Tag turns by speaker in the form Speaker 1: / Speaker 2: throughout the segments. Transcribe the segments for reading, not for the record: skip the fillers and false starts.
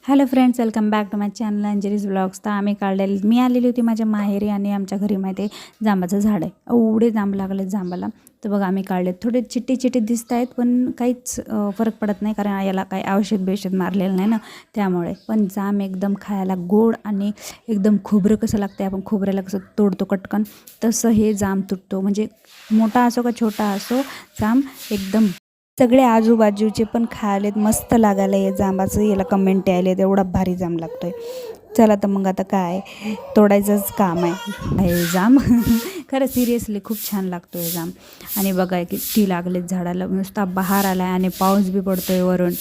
Speaker 1: Hello friends, welcome back to my channel Anjali's vlogs. तर मी आलेली होती माझ्या माहेरी आणि आमच्या घरी माहिती आहे जांबाचं झाड आहे. एवढे जांब लागले जांबाला. तर बघा आम्ही काढले. थोडे चिट्टे चिट्टे दिसत आहेत पण काहीच फरक पडत नाही, कारण याला काही औषध मारलेलं नाही ना, त्यामुळे. पण जांब एकदम खायला गोड आणि एकदम खोबरं कसं लागतं, आपण खोबऱ्याला कसं तोडतो कटकन, तसं हे जांब तुटतो. म्हणजे मोठा असो का छोटा असो, जांब एकदम सगळे आजूबाजूचे पण खायलेत. मस्त लागायला हे जांबाचं. याला कमेंट यायले एवढा भारी जांब लागतोय. चला तर मग आता काय तोडायचंच काम आहे हे जांब. खरं सिरियसली खूप छान लागतो हे जांब. आणि बघा किती लागलेत झाडाला, नुसता बहार आला आहे आणि पाऊस बी पडतोय वरून.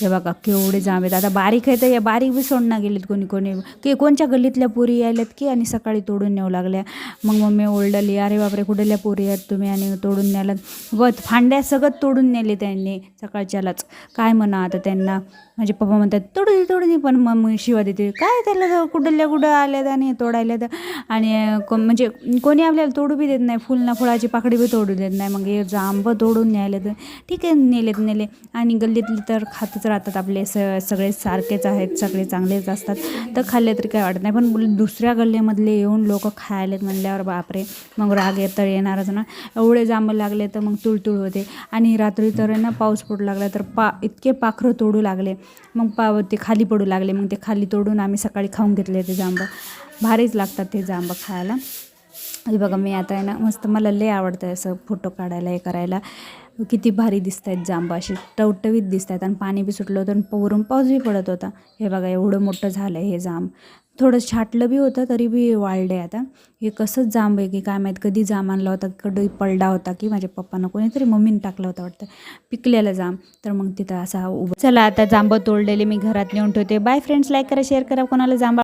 Speaker 1: हे बघा केवढे जांब आहेत. आता बारीक आहे तर या बारीक बी सोडणं गेलेत कोणी कोणी, की कोणच्या गल्लीतल्या पोरी यायल्यात की आणि सकाळी तोडून नेऊ लागल्या. मग मम्मी ओरडली, अरे बापरे कुठल्या पोरी आहेत तुम्ही आणि तोडून न्यालात. व फांड्या सगळं तोडून नेले त्यांनी सकाळच्यालाच. काय म्हणा आता त्यांना. माझे पप्पा म्हणतात तोडून दे, पण मम्मी शिवा देते, काय त्याला कुठं आल्यात आणि तोडायला तर. आणि म्हणजे कोणी आपल्याला तोडू बी देत नाही, फुल ना फुलाची पाकडी बी तोडू देत नाही. मग हे जांब तोडून न्यायले तर ठीक आहे, नेले. आणि गल्लीतले तर खातच राहतात आपले, सगळे सारखेच आहेत, सगळे चांगलेच असतात, तर खाल्ले तरी काय वाटत नाही. पण दुसऱ्या गल्लीमधले येऊन लोक खायलेत म्हणल्यावर बापरे, मग राग तर येणारच ना. एवढे जांब लागले तर मग तुळतुळ होते. आणि रात्री तर ना पाऊस पडू लागला तर इतके पाखरं तोडू लागले. मग ते खाली पडू लागले. मग ते खाली तोडून आम्ही सकाळी खाऊन घेतले ते जांब. भारीच लागतात ते जांब खायला. हे बघा मी आता आहे ना मस्त, मला लय आवडतं असं फोटो काढायला, हे करायला. किती भारी दिसत आहेत जांब, असे टवटवीत दिसत आहेत. आणि पाणी बी सुटलं होतं आणि वरून पाऊस बी पडत होता. हे बघा एवढं मोठं झालं आहे हे जांब. थोडं छाटलं बी होतं तरी बी वाळलं आहे आता. हे कसंच जांब आहे की काय माहीत, कधी जांब आणला होता, कधी पडला होता की माझ्या पप्पानं कोणीतरी मम्मीने टाकला होता वाटतं पिकलेला जांब. तर मग तिथं असा उभं. चला आता जांब तोडलेले मी घरात नेऊन ठेवते. बाय फ्रेंड्स, लाईक करा, शेअर करा. कोणाला जांब